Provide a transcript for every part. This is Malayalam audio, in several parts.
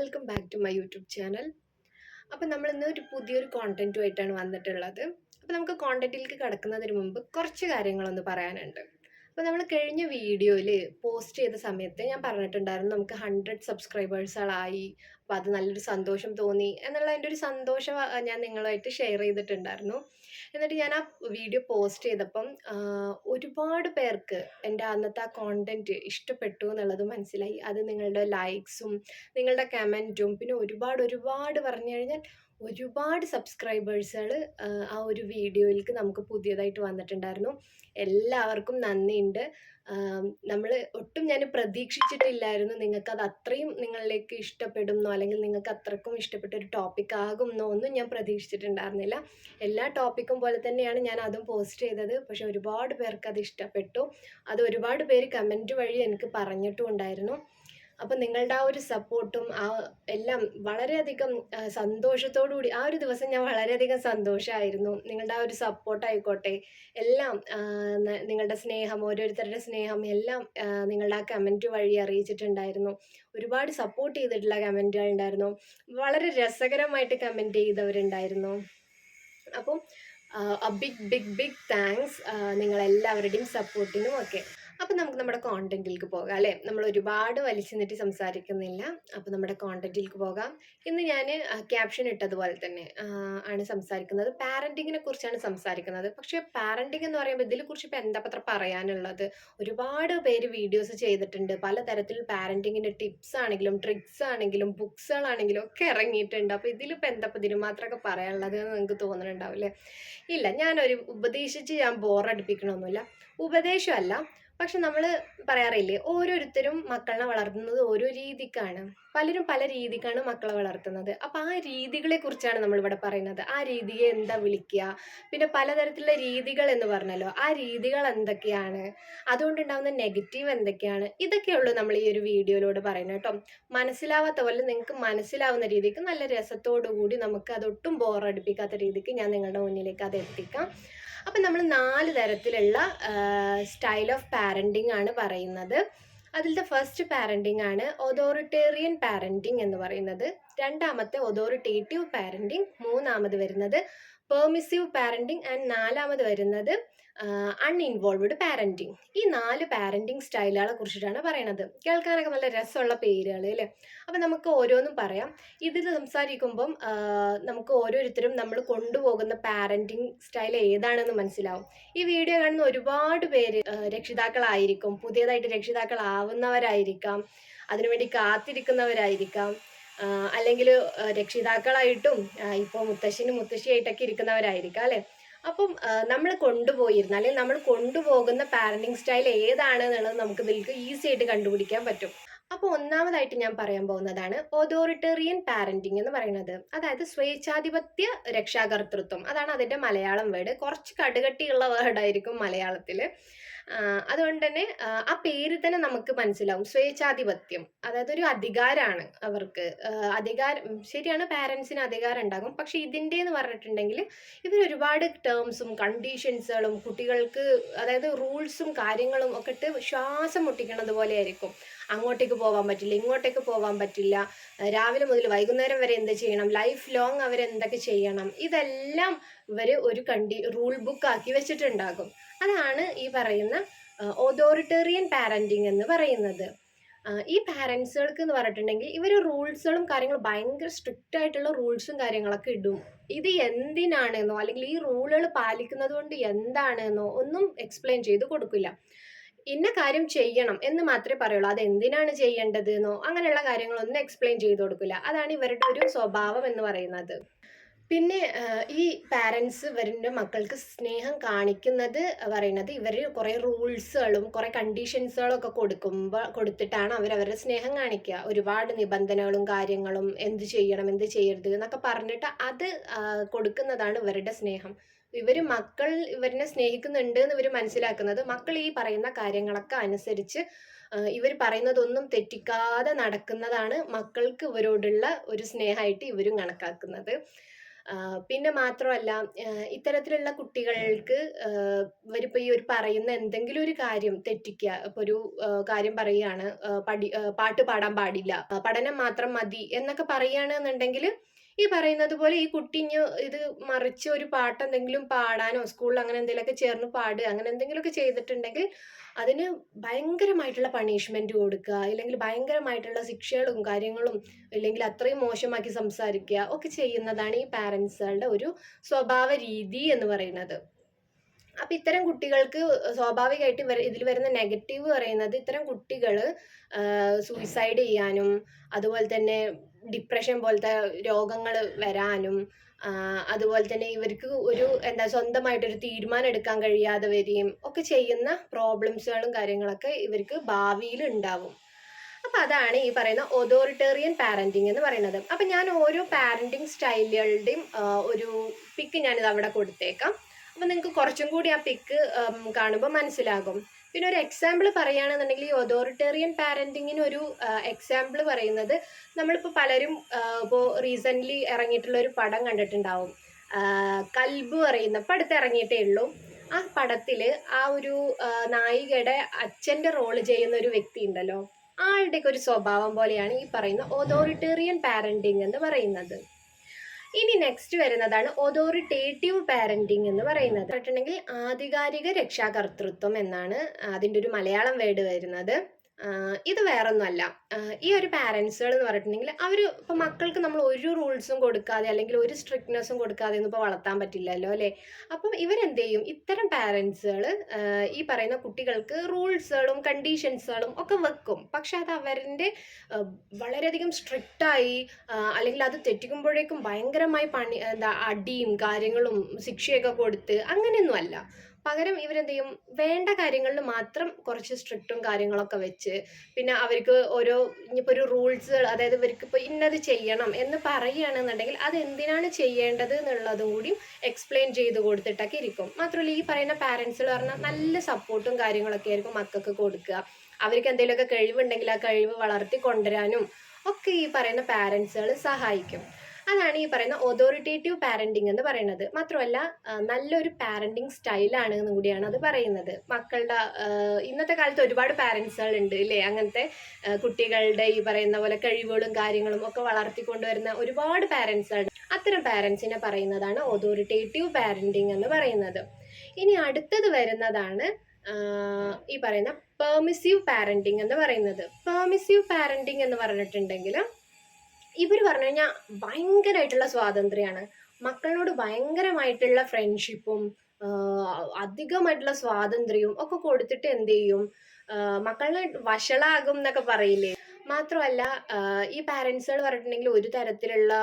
Welcome back to my YouTube channel. അപ്പോൾ നമ്മൾ ഇന്ന് ഒരു പുതിയൊരു കോണ്ടന്റുമായിട്ടാണ് വന്നിട്ടുള്ളത്. അപ്പോൾ നമുക്ക് കോണ്ടന്റിലേക്ക് കടക്കുന്നതിന് മുമ്പ് കുറച്ച് കാര്യങ്ങളൊന്ന് പറയാനുണ്ട്. അപ്പോൾ നമ്മൾ കഴിഞ്ഞ വീഡിയോയിൽ പോസ്റ്റ് ചെയ്ത സമയത്ത് ഞാൻ പറഞ്ഞിട്ടുണ്ടായിരുന്നു നമുക്ക് 100 സബ്സ്ക്രൈബേഴ്സുകളായി. അപ്പോൾ അത് നല്ലൊരു സന്തോഷം തോന്നി എന്നുള്ള എൻ്റെ ഒരു സന്തോഷം ഞാൻ നിങ്ങളുമായിട്ട് ഷെയർ ചെയ്തിട്ടുണ്ടായിരുന്നു. എന്നിട്ട് ഞാൻ ആ വീഡിയോ പോസ്റ്റ് ചെയ്തപ്പം ഒരുപാട് പേർക്ക് എൻ്റെ അന്നത്തെ ആ കോണ്ടന്റ് ഇഷ്ടപ്പെട്ടു എന്നുള്ളത് മനസ്സിലായി. അത് നിങ്ങളുടെ ലൈക്സും നിങ്ങളുടെ കമൻറ്റും പിന്നെ ഒരുപാട് പറഞ്ഞു കഴിഞ്ഞാൽ ഒരുപാട് സബ്സ്ക്രൈബേഴ്സുകൾ ആ ഒരു വീഡിയോയിലേക്ക് നമുക്ക് പുതിയതായിട്ട് വന്നിട്ടുണ്ടായിരുന്നു. എല്ലാവർക്കും നന്ദിയുണ്ട്. നമ്മൾ ഒട്ടും ഞാൻ പ്രതീക്ഷിച്ചിട്ടില്ലായിരുന്നു നിങ്ങൾക്കത് അത്രയും നിങ്ങളിലേക്ക് ഇഷ്ടപ്പെടുന്നോ അല്ലെങ്കിൽ നിങ്ങൾക്ക് അത്രക്കും ഇഷ്ടപ്പെട്ട ഒരു ടോപ്പിക് ആകുമെന്നോ ഒന്നും ഞാൻ പ്രതീക്ഷിച്ചിട്ടുണ്ടായിരുന്നില്ല. എല്ലാ ടോപ്പിക്കും പോലെ തന്നെയാണ് ഞാൻ അതും പോസ്റ്റ് ചെയ്തത്. പക്ഷെ ഒരുപാട് പേർക്ക് അത് ഇഷ്ടപ്പെട്ടു. അത് ഒരുപാട് പേര് കമൻറ്റ് വഴി എനിക്ക് പറഞ്ഞിട്ടും ഉണ്ടായിരുന്നു. അപ്പം നിങ്ങളുടെ ആ ഒരു സപ്പോർട്ടും എല്ലാം വളരെയധികം സന്തോഷത്തോടു കൂടി ആ ഒരു ദിവസം ഞാൻ വളരെയധികം സന്തോഷമായിരുന്നു. നിങ്ങളുടെ ആ ഒരു സപ്പോർട്ടായിക്കോട്ടെ എല്ലാം നിങ്ങളുടെ സ്നേഹം ഓരോരുത്തരുടെ സ്നേഹം എല്ലാം നിങ്ങളുടെ ആ കമൻറ്റ് വഴി അറിയിച്ചിട്ടുണ്ടായിരുന്നു. ഒരുപാട് സപ്പോർട്ട് ചെയ്തിട്ടുള്ള കമൻറ്റുകൾ ഉണ്ടായിരുന്നു. വളരെ രസകരമായിട്ട് കമൻറ്റ് ചെയ്തവരുണ്ടായിരുന്നു. അപ്പം ബിഗ് ബിഗ് ബിഗ് താങ്ക്സ് നിങ്ങളെല്ലാവരുടെയും സപ്പോർട്ടിനും ഒക്കെ. അപ്പം നമുക്ക് നമ്മുടെ കോണ്ടന്റിലേക്ക് പോകാം അല്ലേ. നമ്മൾ ഒരുപാട് വലിച്ചു നീട്ടി സംസാരിക്കുന്നില്ല. അപ്പം നമ്മുടെ കോണ്ടന്റിലേക്ക് പോകാം. ഇന്ന് ഞാൻ ക്യാപ്ഷൻ ഇട്ടതുപോലെ തന്നെ ആണ് സംസാരിക്കുന്നത്. പാരന്റിങ്ങിനെ കുറിച്ചാണ് സംസാരിക്കുന്നത്. പക്ഷേ പാരന്റിങ് എന്ന് പറയുമ്പോൾ ഇതിനെക്കുറിച്ച് ഇപ്പം എന്താ പത്ര പറയാനുള്ളത്. ഒരുപാട് പേര് വീഡിയോസ് ചെയ്തിട്ടുണ്ട്. പലതരത്തിൽ പാരന്റിങ്ങിൻ്റെ ടിപ്സ് ആണെങ്കിലും ട്രിക്സ് ആണെങ്കിലും ബുക്സുകളാണെങ്കിലും ഒക്കെ ഇറങ്ങിയിട്ടുണ്ട്. അപ്പോൾ ഇതിലിപ്പോൾ എന്താ ഇതിന് മാത്രമൊക്കെ പറയാനുള്ളത് എന്ന് നിങ്ങൾക്ക് തോന്നുന്നുണ്ടാവും അല്ലേ. ഇല്ല, ഞാനൊരു ഉപദേശിച്ച് ഞാൻ ബോറടിപ്പിക്കണമൊന്നുമില്ല. ഉപദേശമല്ല, പക്ഷെ നമ്മൾ പറയാറില്ലേ ഓരോരുത്തരും മക്കളെ വളർത്തുന്നത് ഓരോ രീതിക്കാണ്. പലരും പല രീതിക്കാണ് മക്കളെ വളർത്തുന്നത്. അപ്പം ആ രീതികളെ കുറിച്ചാണ് നമ്മളിവിടെ പറയുന്നത്. ആ രീതിയെ എന്താ വിളിക്കുക, പിന്നെ പലതരത്തിലുള്ള രീതികൾ എന്ന് പറഞ്ഞല്ലോ, ആ രീതികൾ എന്തൊക്കെയാണ്, അതുകൊണ്ടുണ്ടാകുന്ന നെഗറ്റീവ് എന്തൊക്കെയാണ്, ഇതൊക്കെയുള്ളൂ നമ്മൾ ഈ ഒരു വീഡിയോയിലൂടെ പറയുന്നത് കേട്ടോ. മനസ്സിലാവാത്ത പോലെ നിങ്ങൾക്ക് മനസ്സിലാവുന്ന രീതിക്ക് നല്ല രസത്തോടു കൂടി നമുക്ക് അതൊട്ടും ബോറടിപ്പിക്കാത്ത രീതിക്ക് ഞാൻ നിങ്ങളുടെ മുന്നിലേക്ക് അത് എത്തിക്കാം. അപ്പം നമ്മൾ 4 തരത്തിലുള്ള സ്റ്റൈൽ ഓഫ് പാരൻറ്റിങ് ആണ് പറയുന്നത്. അതിലത്തെ ഫസ്റ്റ് പാരൻറ്റിങ് ആണ് ഓതോറിറ്റേറിയൻ പാരൻറ്റിങ് എന്ന് പറയുന്നത്. രണ്ടാമത്തെ ഒതോറിറ്റേറ്റീവ് പാരൻറ്റിങ്, മൂന്നാമത് വരുന്നത് പെർമിസീവ് പാരൻറ്റിങ് ആൻഡ് നാലാമത് വരുന്നത് അൺഇൻവോൾവ്ഡ് പാരൻറ്റിങ്. ഈ 4 പാരൻറ്റിങ് സ്റ്റൈലുകളെ കുറിച്ചിട്ടാണ് പറയണത്. കേൾക്കാനൊക്കെ നല്ല രസമുള്ള പേരുകൾ അല്ലേ. അപ്പം നമുക്ക് ഓരോന്നും പറയാം. ഇതിൽ സംസാരിക്കുമ്പം നമുക്ക് ഓരോരുത്തരും നമ്മൾ കൊണ്ടുപോകുന്ന പാരൻറ്റിങ് സ്റ്റൈൽ ഏതാണെന്ന് മനസ്സിലാവും. ഈ വീഡിയോ കാണുന്ന ഒരുപാട് പേര് രക്ഷിതാക്കളായിരിക്കും, പുതിയതായിട്ട് രക്ഷിതാക്കളാവുന്നവരായിരിക്കാം, അതിനുവേണ്ടി കാത്തിരിക്കുന്നവരായിരിക്കാം, അല്ലെങ്കിൽ രക്ഷിതാക്കളായിട്ടും ഇപ്പോൾ മുത്തശ്ശനും മുത്തശ്ശിയായിട്ടൊക്കെ ഇരിക്കുന്നവരായിരിക്കാം അല്ലേ. അപ്പം നമ്മൾ കൊണ്ടുപോയിരുന്ന അല്ലെങ്കിൽ നമ്മൾ കൊണ്ടുപോകുന്ന പാരൻറ്റിങ് സ്റ്റൈൽ ഏതാണ് എന്നുള്ളത് നമുക്ക് ഇതിലേക്ക് ഈസി ആയിട്ട് കണ്ടുപിടിക്കാൻ പറ്റും. അപ്പോൾ ഒന്നാമതായിട്ട് ഞാൻ പറയാൻ പോകുന്നതാണ് ഓതോറിറ്റേറിയൻ പാരൻറ്റിങ് എന്ന് പറയുന്നത്. അതായത് സ്വേച്ഛാധിപത്യ രക്ഷാകർതൃത്വം, അതാണ് അതിൻ്റെ മലയാളം വേർഡ്. കുറച്ച് കടുകട്ടിയുള്ള വേർഡായിരിക്കും മലയാളത്തിൽ. അതുകൊണ്ട് തന്നെ ആ പേര് തന്നെ നമുക്ക് മനസ്സിലാവും. സ്വേച്ഛാധിപത്യം അതായത് ഒരു അധികാരമാണ് അവർക്ക്. അധികാരം ശരിയാണ്, പാരൻസിന് അധികാരം ഉണ്ടാകും. പക്ഷെ ഇതിൻ്റെ എന്ന് പറഞ്ഞിട്ടുണ്ടെങ്കിൽ ഇവർ ഒരുപാട് ടേംസും കണ്ടീഷൻസുകളും കുട്ടികൾക്ക്, അതായത് റൂൾസും കാര്യങ്ങളും ഒക്കെ ഇട്ട് ശ്വാസം മുട്ടിക്കണത് പോലെ ആയിരിക്കും. അങ്ങോട്ടേക്ക് പോകാൻ പറ്റില്ല, ഇങ്ങോട്ടേക്ക് പോകാൻ പറ്റില്ല, രാവിലെ മുതൽ വൈകുന്നേരം വരെ എന്ത് ചെയ്യണം, ലൈഫ് ലോങ് അവരെന്തൊക്കെ ചെയ്യണം, ഇതെല്ലാം ഇവർ ഒരു റൂൾ ബുക്ക് ആക്കി വെച്ചിട്ടുണ്ടാകും. അതാണ് ഈ പറയുന്ന ഓതോറിറ്റേറിയൻ പാരൻറ്റിങ് എന്ന് പറയുന്നത്. ഈ പാരൻസുകൾക്ക് എന്ന് പറഞ്ഞിട്ടുണ്ടെങ്കിൽ ഇവർ റൂൾസുകളും കാര്യങ്ങളും ഭയങ്കര സ്ട്രിക്റ്റ് ആയിട്ടുള്ള റൂൾസും കാര്യങ്ങളൊക്കെ ഇടും. ഇത് എന്തിനാണെന്നോ അല്ലെങ്കിൽ ഈ റൂളുകൾ പാലിക്കുന്നത് കൊണ്ട് എന്താണെന്നോ ഒന്നും എക്സ്പ്ലെയിൻ ചെയ്ത് കൊടുക്കില്ല. ഇന്ന കാര്യം ചെയ്യണം എന്ന് മാത്രമേ പറയുള്ളൂ. അത് എന്തിനാണ് ചെയ്യേണ്ടത് എന്നോ അങ്ങനെയുള്ള കാര്യങ്ങളൊന്നും എക്സ്പ്ലെയിൻ ചെയ്ത് കൊടുക്കില്ല. അതാണ് ഇവരുടെ ഒരു സ്വഭാവം എന്ന് പറയുന്നത്. പിന്നെ ഈ പാരൻസ് ഇവരുടെ മക്കൾക്ക് സ്നേഹം കാണിക്കുന്നത് പറയുന്നത് ഇവർ കുറേ റൂൾസുകളും കുറേ കണ്ടീഷൻസുകളും ഒക്കെ കൊടുത്തിട്ടാണ് അവരവരുടെ സ്നേഹം കാണിക്കുക. ഒരുപാട് നിബന്ധനകളും കാര്യങ്ങളും എന്ത് ചെയ്യണം എന്ത് ചെയ്യരുത് എന്നൊക്കെ പറഞ്ഞിട്ട് അത് കൊടുക്കുന്നതാണ് ഇവരുടെ സ്നേഹം. മക്കൾ ഇവരിനെ സ്നേഹിക്കുന്നുണ്ട് എന്ന് ഇവർ മനസ്സിലാക്കുന്നത് മക്കൾ ഈ പറയുന്ന കാര്യങ്ങളൊക്കെ അനുസരിച്ച് ഇവർ പറയുന്നതൊന്നും തെറ്റിക്കാതെ നടക്കുന്നതാണ് മക്കൾക്ക് ഇവരോടുള്ള ഒരു സ്നേഹമായിട്ട് ഇവരും കണക്കാക്കുന്നത്. പിന്നെ മാത്രമല്ല ഇത്തരത്തിലുള്ള കുട്ടികൾക്ക് ഇവരിപ്പോൾ ഈ ഒരു പറയുന്ന എന്തെങ്കിലും ഒരു കാര്യം തെറ്റിക്കുക, ഇപ്പോൾ ഒരു കാര്യം പറയുകയാണ്, പാട്ട് പാടാൻ പാടില്ല, പഠനം മാത്രം മതി എന്നൊക്കെ പറയുകയാണെന്നുണ്ടെങ്കിൽ ഈ പറയുന്നത് പോലെ ഈ കുട്ടി ഇനി ഇത് മറിച്ച് ഒരു പാട്ട് എന്തെങ്കിലും പാടാനോ സ്കൂളിൽ അങ്ങനെ എന്തെങ്കിലുമൊക്കെ ചേർന്ന് പാടുക അങ്ങനെ എന്തെങ്കിലുമൊക്കെ ചെയ്തിട്ടുണ്ടെങ്കിൽ അതിന് ഭയങ്കരമായിട്ടുള്ള പണിഷ്മെന്റ് കൊടുക്കുക, ഇല്ലെങ്കിൽ ഭയങ്കരമായിട്ടുള്ള ശിക്ഷകളും കാര്യങ്ങളും, ഇല്ലെങ്കിൽ അത്രയും മോശമാക്കി സംസാരിക്കുക ഒക്കെ ചെയ്യുന്നതാണ് ഈ പാരൻസുകളുടെ ഒരു സ്വഭാവ രീതി എന്ന് പറയുന്നത്. അപ്പൊ ഇത്തരം കുട്ടികൾക്ക് സ്വാഭാവികമായിട്ട് ഇതിൽ വരുന്ന നെഗറ്റീവ് പറയുന്നത് ഇത്തരം കുട്ടികൾ സൂയിസൈഡ് ചെയ്യാനും അതുപോലെ തന്നെ ഡിപ്രഷൻ പോലത്തെ രോഗങ്ങൾ വരാനും അതുപോലെ തന്നെ ഇവർക്ക് ഒരു എന്താ സ്വന്തമായിട്ടൊരു തീരുമാനം എടുക്കാൻ കഴിയാതെ വരികയും ഒക്കെ ചെയ്യുന്ന പ്രോബ്ലംസുകളും കാര്യങ്ങളൊക്കെ ഇവർക്ക് ഭാവിയിൽ ഉണ്ടാവും. അപ്പൊ അതാണ് ഈ പറയുന്ന ഓതോറിറ്റേറിയൻ പാരന്റിങ് എന്ന് പറയുന്നത്. അപ്പൊ ഞാൻ ഓരോ പാരന്റിങ് സ്റ്റൈലുകളുടെയും ഒരു പിക്ക് ഞാനിത് അവിടെ കൊടുത്തേക്കാം. അപ്പൊ നിങ്ങൾക്ക് കുറച്ചും കൂടി ആ പിക്ക് കാണുമ്പോൾ മനസ്സിലാകും. പിന്നെ ഒരു എക്സാമ്പിൾ പറയുകയാണെന്നുണ്ടെങ്കിൽ ഈ ഓതോറിറ്റേറിയൻ പാരന്റിങ്ങിന് ഒരു എക്സാമ്പിൾ പറയുന്നത് നമ്മളിപ്പോൾ പലരും ഇപ്പോൾ റീസെൻ്റ്ലി ഇറങ്ങിയിട്ടുള്ള ഒരു പടം കണ്ടിട്ടുണ്ടാവും. കൽബ് പറയുന്ന ഇപ്പം അടുത്ത് ഇറങ്ങിയിട്ടേ ഉള്ളൂ. ആ പടത്തിൽ ആ ഒരു നായികയുടെ അച്ഛൻ്റെ റോള് ചെയ്യുന്ന ഒരു വ്യക്തി ഉണ്ടല്ലോ, ആളുടെയൊക്കെ ഒരു സ്വഭാവം പോലെയാണ് ഈ പറയുന്ന ഓതോറിറ്റേറിയൻ പാരന്റിങ് എന്ന് പറയുന്നത്. ഇനി നെക്സ്റ്റ് വരുന്നതാണ് ഓതോറിറ്റേറ്റീവ് പാരന്റിങ് എന്ന് പറയുന്നത്. പറഞ്ഞിട്ടുണ്ടെങ്കിൽ ആധികാരിക രക്ഷാകർതൃത്വം എന്നാണ് അതിൻ്റെ ഒരു മലയാളം വേർഡ് വരുന്നത്. ഇത് വേറൊന്നുമല്ല, ഈ ഒരു പാരൻസുകൾ എന്ന് പറഞ്ഞിട്ടുണ്ടെങ്കിൽ അവർ ഇപ്പോൾ മക്കൾക്ക് നമ്മൾ ഒരു റൂൾസും കൊടുക്കാതെ അല്ലെങ്കിൽ ഒരു സ്ട്രിക്ട്നെസ്സും കൊടുക്കാതെ ഒന്നും ഇപ്പോൾ വളർത്താൻ പറ്റില്ലല്ലോ അല്ലേ. അപ്പം ഇവരെന്ത് ചെയ്യും, ഇത്തരം പാരൻസുകൾ ഈ പറയുന്ന കുട്ടികൾക്ക് റൂൾസുകളും കണ്ടീഷൻസുകളും ഒക്കെ വെക്കും. പക്ഷെ അത് അവരുടെ വളരെയധികം സ്ട്രിക്റ്റായി അല്ലെങ്കിൽ അത് തെറ്റിക്കുമ്പോഴേക്കും ഭയങ്കരമായി അടിയും കാര്യങ്ങളും ശിക്ഷയൊക്കെ കൊടുത്ത് അങ്ങനെയൊന്നുമല്ല. പകരം ഇവരെന്ത് ചെയ്യും, വേണ്ട കാര്യങ്ങളിൽ മാത്രം കുറച്ച് സ്ട്രിക്റ്റും കാര്യങ്ങളൊക്കെ വെച്ച്, പിന്നെ അവർക്ക് ഓരോ ഇനിയിപ്പോൾ ഒരു റൂൾസുകൾ, അതായത് ഇവർക്ക് ഇപ്പോൾ ഇന്നത് ചെയ്യണം എന്ന് പറയുകയാണെന്നുണ്ടെങ്കിൽ അത് എന്തിനാണ് ചെയ്യേണ്ടത് എന്നുള്ളതും കൂടി എക്സ്പ്ലെയിൻ ചെയ്ത് കൊടുത്തിട്ടൊക്കെ ഇരിക്കും. മാത്രമല്ല ഈ പറയുന്ന പാരൻസുകൾ പറഞ്ഞാൽ നല്ല സപ്പോർട്ടും കാര്യങ്ങളൊക്കെ ആയിരിക്കും മക്കൾക്ക് കൊടുക്കുക. അവർക്ക് എന്തെങ്കിലുമൊക്കെ കഴിവുണ്ടെങ്കിൽ ആ കഴിവ് വളർത്തി കൊണ്ടുവരാനും ഒക്കെ ഈ പറയുന്ന പാരൻസുകൾ സഹായിക്കും. അതാണ് ഈ പറയുന്ന ഓതോറിറ്റേറ്റീവ് പാരന്റിങ് എന്ന് പറയുന്നത്. മാത്രമല്ല നല്ലൊരു പാരന്റിങ് സ്റ്റൈലാണ് എന്നും കൂടിയാണ് അത് പറയുന്നത്. മക്കളുടെ ഇന്നത്തെ കാലത്ത് ഒരുപാട് പാരൻസുകൾ ഉണ്ട് ഇല്ലേ, അങ്ങനത്തെ കുട്ടികളുടെ ഈ പറയുന്ന പോലെ കഴിവുകളും കാര്യങ്ങളും ഒക്കെ വളർത്തിക്കൊണ്ടുവരുന്ന ഒരുപാട് പാരൻസുകൾ. അത്തരം പാരൻസിനെ പറയുന്നതാണ് ഓതോറിറ്റേറ്റീവ് പാരന്റിങ് എന്ന് പറയുന്നത്. ഇനി അടുത്തത് വരുന്നതാണ് ഈ പറയുന്ന പെർമിസീവ് പാരന്റിങ് എന്ന് പറയുന്നത്. പെർമിസീവ് പാരന്റിങ് എന്ന് പറഞ്ഞിട്ടുണ്ടെങ്കിൽ ഇവർ പറഞ്ഞു കഴിഞ്ഞാൽ ഭയങ്കരമായിട്ടുള്ള സ്വാതന്ത്ര്യമാണ്, മക്കളോട് ഭയങ്കരമായിട്ടുള്ള ഫ്രണ്ട്ഷിപ്പും അധികമായിട്ടുള്ള സ്വാതന്ത്ര്യവും ഒക്കെ കൊടുത്തിട്ട് എന്ത് ചെയ്യും, മക്കളെ വഷളാകും എന്നൊക്കെ പറയില്ലേ. മാത്രമല്ല ഈ പാരൻസുകൾ പറഞ്ഞിട്ടുണ്ടെങ്കിൽ ഒരു തരത്തിലുള്ള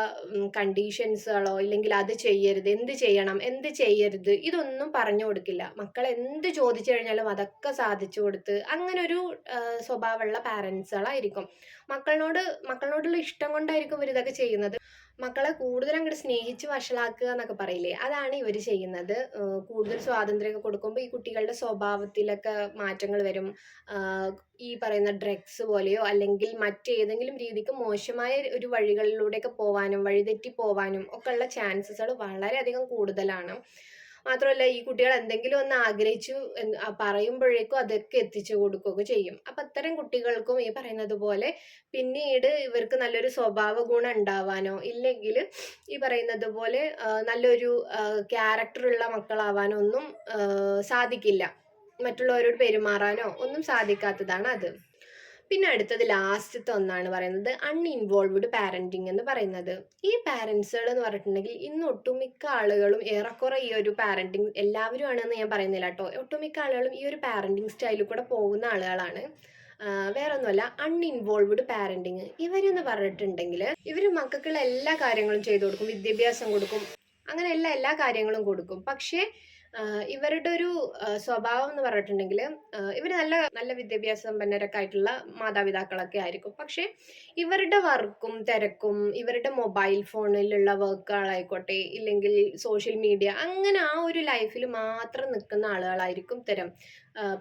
കണ്ടീഷൻസുകളോ ഇല്ലെങ്കിൽ അത് ചെയ്യരുത്, എന്ത് ചെയ്യണം എന്ത് ചെയ്യരുത് ഇതൊന്നും പറഞ്ഞു കൊടുക്കില്ല. മക്കൾ എന്ത് ചോദിച്ചു കഴിഞ്ഞാലും അതൊക്കെ സാധിച്ചു കൊടുത്ത് അങ്ങനെ ഒരു സ്വഭാവമുള്ള പാരൻസുകളായിരിക്കും. മക്കളോടുള്ള ഇഷ്ടം കൊണ്ടായിരിക്കും ഇവർ ഇതൊക്കെ ചെയ്യുന്നത്. മക്കളെ കൂടുതൽ അങ്ങോട്ട് സ്നേഹിച്ച് വഷളാക്കുക എന്നൊക്കെ പറയില്ലേ, അതാണ് ഇവർ ചെയ്യുന്നത്. കൂടുതൽ സ്വാതന്ത്ര്യമൊക്കെ കൊടുക്കുമ്പോൾ ഈ കുട്ടികളുടെ സ്വഭാവത്തിലൊക്കെ മാറ്റങ്ങൾ വരും. ഈ പറയുന്ന ഡ്രഗ്സ് പോലെയോ അല്ലെങ്കിൽ മറ്റേതെങ്കിലും രീതിക്ക് മോശമായ ഒരു വഴികളിലൂടെയൊക്കെ പോവാനും വഴിതെറ്റി പോവാനും ഒക്കെ ഉള്ള ചാൻസസുകൾ വളരെയധികം കൂടുതലാണ്. മാത്രമല്ല ഈ കുട്ടികൾ എന്തെങ്കിലും ഒന്ന് ആഗ്രഹിച്ചു പറയുമ്പോഴേക്കും അതൊക്കെ എത്തിച്ചു കൊടുക്കുകയൊക്കെ ചെയ്യും. അപ്പം അത്തരം കുട്ടികൾക്കും ഈ പറയുന്നത് പോലെ പിന്നീട് ഇവർക്ക് നല്ലൊരു സ്വഭാവ ഗുണം ഉണ്ടാവാനോ ഇല്ലെങ്കിൽ ഈ പറയുന്നത് പോലെ നല്ലൊരു ക്യാരക്ടറുള്ള മക്കളാവാനോ ഒന്നും സാധിക്കില്ല. മറ്റുള്ളവരോട് പെരുമാറാനോ ഒന്നും സാധിക്കാത്തതാണ് അത്. പിന്നെ അടുത്തത് ലാസ്റ്റത്തെ ഒന്നാണ് പറയുന്നത് അൺഇൻവോൾവ്ഡ് പാരന്റിങ് എന്ന് പറയുന്നത്. ഈ പാരൻസുകൾ എന്ന് പറഞ്ഞിട്ടുണ്ടെങ്കിൽ ഇന്ന് ഒട്ടുമിക്ക ആളുകളും ഏറെക്കുറെ ഈ ഒരു പാരന്റിങ്, എല്ലാവരും ആണെന്ന് ഞാൻ പറയുന്നില്ല കേട്ടോ, ഒട്ടുമിക്ക ആളുകളും ഈ ഒരു പാരന്റിങ് സ്റ്റൈലിൽ കൂടെ പോകുന്ന ആളുകളാണ്. വേറെ ഒന്നുമല്ല, അൺഇൻവോൾവ്ഡ് പാരന്റിങ്. ഇവരെന്ന് പറഞ്ഞിട്ടുണ്ടെങ്കിൽ ഇവർ മക്കൾക്കുള്ള എല്ലാ കാര്യങ്ങളും ചെയ്തു കൊടുക്കും, വിദ്യാഭ്യാസം കൊടുക്കും, അങ്ങനെ എല്ലാ കാര്യങ്ങളും കൊടുക്കും. പക്ഷേ ഇവരുടെ ഒരു സ്വഭാവം എന്ന് പറഞ്ഞിട്ടുണ്ടെങ്കിൽ ഇവർ നല്ല നല്ല വിദ്യാഭ്യാസ സമ്പന്നരൊക്കെ ആയിട്ടുള്ള മാതാപിതാക്കളൊക്കെ ആയിരിക്കും. പക്ഷേ ഇവരുടെ വർക്കും തിരക്കും ഇവരുടെ മൊബൈൽ ഫോണിലുള്ള വർക്കുകളായിക്കോട്ടെ ഇല്ലെങ്കിൽ സോഷ്യൽ മീഡിയ അങ്ങനെ ആ ഒരു ലൈഫിൽ മാത്രം നിൽക്കുന്ന ആളുകളായിരിക്കും ഇത്തരം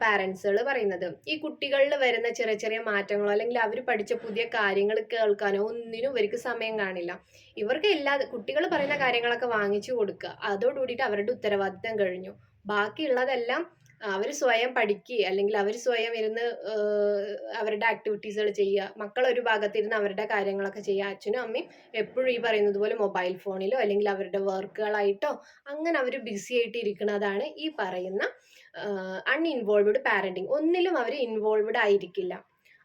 പാരൻസുകൾ പറയുന്നത്. ഈ കുട്ടികളിൽ വരുന്ന ചെറിയ ചെറിയ മാറ്റങ്ങളോ അല്ലെങ്കിൽ അവർ പഠിച്ച പുതിയ കാര്യങ്ങൾ കേൾക്കാനോ ഒന്നിനും ഇവർക്ക് സമയം കാണില്ല. ഇവർക്ക് കുട്ടികൾ പറയുന്ന കാര്യങ്ങളൊക്കെ വാങ്ങിച്ചു കൊടുക്കുക, അതോടുകൂടിയിട്ട് അവരുടെ ഉത്തരവാദിത്തം കഴിഞ്ഞു. ബാക്കിയുള്ളതെല്ലാം അവർ സ്വയം പഠിക്കുക, അല്ലെങ്കിൽ അവർ സ്വയം ഇരുന്ന് അവരുടെ ആക്ടിവിറ്റീസുകൾ ചെയ്യുക. മക്കൾ ഒരു ഭാഗത്തിരുന്ന് അവരുടെ കാര്യങ്ങളൊക്കെ ചെയ്യുക. അച്ഛനും അമ്മയും എപ്പോഴും ഈ പറയുന്നത് പോലെ മൊബൈൽ ഫോണിലോ അല്ലെങ്കിൽ അവരുടെ വർക്കുകളായിട്ടോ അങ്ങനെ അവർ ബിസി ആയിട്ട് ഇരിക്കുന്നതാണ് ഈ പറയുന്ന അൺഇൻവോൾവ്ഡ് പാരന്റിങ്. ഒന്നിലും അവർ ഇൻവോൾവ്ഡ് ആയിരിക്കില്ല.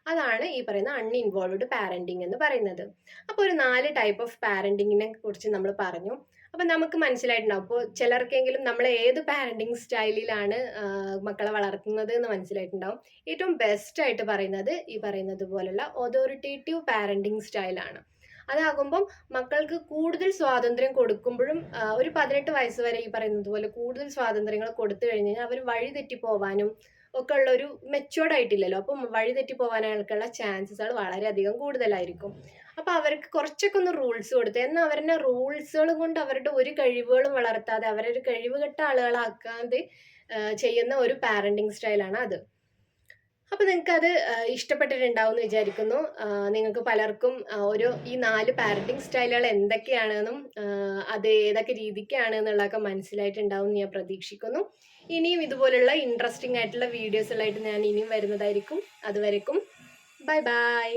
അതാണ് ഈ പറയുന്ന അൺഇൻവോൾവ്ഡ് പാരന്റിങ് എന്ന് പറയുന്നത്. അപ്പോൾ ഒരു 4 ടൈപ്പ് ഓഫ് പാരന്റിങ്ങിനെ കുറിച്ച് നമ്മൾ പറഞ്ഞു. അപ്പം നമുക്ക് മനസ്സിലായിട്ടുണ്ടാവും. അപ്പോൾ ചിലർക്കെങ്കിലും നമ്മൾ ഏത് പാരന്റിങ് സ്റ്റൈലിലാണ് മക്കളെ വളർത്തുന്നത് എന്ന് മനസ്സിലായിട്ടുണ്ടാവും. ഏറ്റവും ബെസ്റ്റ് ആയിട്ട് പറയുന്നത് ഈ പറയുന്നത് പോലുള്ള ഓതോറിറ്റേറ്റീവ് പാരന്റിങ് സ്റ്റൈലാണ്. അതാകുമ്പം മക്കൾക്ക് കൂടുതൽ സ്വാതന്ത്ര്യം കൊടുക്കുമ്പോഴും ഒരു 18 വയസ്സ് വരെ ഈ പറയുന്നത് പോലെ കൂടുതൽ സ്വാതന്ത്ര്യങ്ങൾ കൊടുത്തു കഴിഞ്ഞ് കഴിഞ്ഞാൽ അവർ വഴിതെറ്റി പോവാനും ഒക്കെ ഉള്ള ഒരു മെച്ചുവേർഡ് ആയിട്ടില്ലല്ലോ. അപ്പം വഴിതെറ്റി പോകാനൊക്കെയുള്ള ചാൻസസുകൾ വളരെയധികം കൂടുതലായിരിക്കും. അപ്പൊ അവർക്ക് കുറച്ചൊക്കെ ഒന്ന് റൂൾസ് കൊടുത്ത്, എന്നാൽ അവരുടെ റൂൾസുകൾ കൊണ്ട് അവരുടെ ഒരു കഴിവുകളും വളർത്താതെ അവരൊരു കഴിവുകെട്ട ആളുകളാക്കാതെ ചെയ്യുന്ന ഒരു പാരന്റിങ് സ്റ്റൈലാണ് അത്. അപ്പൊ നിങ്ങൾക്ക് അത് ഇഷ്ടപ്പെട്ടിട്ടുണ്ടാവും എന്ന് വിചാരിക്കുന്നു. നിങ്ങൾക്ക് പലർക്കും ഈ 4 പാരന്റിങ് സ്റ്റൈലുകൾ എന്തൊക്കെയാണെന്നും അത് ഏതൊക്കെ രീതിക്കാണ് എന്നുള്ളതൊക്കെ മനസ്സിലായിട്ടുണ്ടാവും എന്ന് ഞാൻ പ്രതീക്ഷിക്കുന്നു. ഇനിയും ഇതുപോലുള്ള ഇൻട്രസ്റ്റിംഗ് ആയിട്ടുള്ള വീഡിയോസുകളായിട്ട് ഞാൻ ഇനിയും വരുന്നതായിരിക്കും. അതുവരെക്കും ബൈ ബൈ.